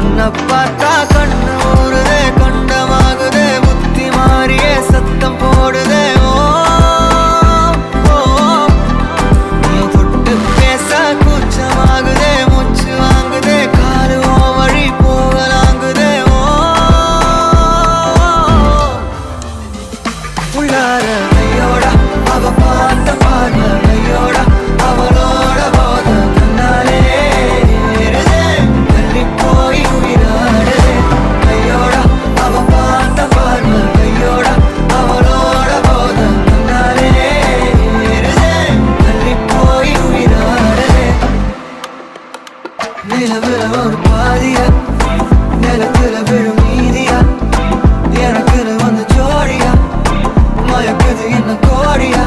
உன்னை பார்த்தா கண்ணு ஊறுதே, கண்டமாகுதே, புத்தி மாறியே சத்தம் போடுதே. ஓ ஓ, நீ தொட்டு பேச கூச்சமாகுதே, மூச்சு வாங்குதே, காலு ஓ வழி போகலாங்குதே. ஓ உள்ளார கையோட அவ பார்த்த பார்வை கையோட அவளோட போத கண்ணாலே ஏறுதே, தள்ளி போய் உயிராடுதே. கையோட அவ பார்த்த பார்வை கையோட அவளோட போத கண்ணாலே ஏறுதே, தள்ளி போய் உயிராடுதே. நிலவுல ஒரு பாதியா, நிலத்துல விழும் மீதியா, எனக்குன்னு வந்து ஜோடியா, மயக்குது என்ன கோடியா.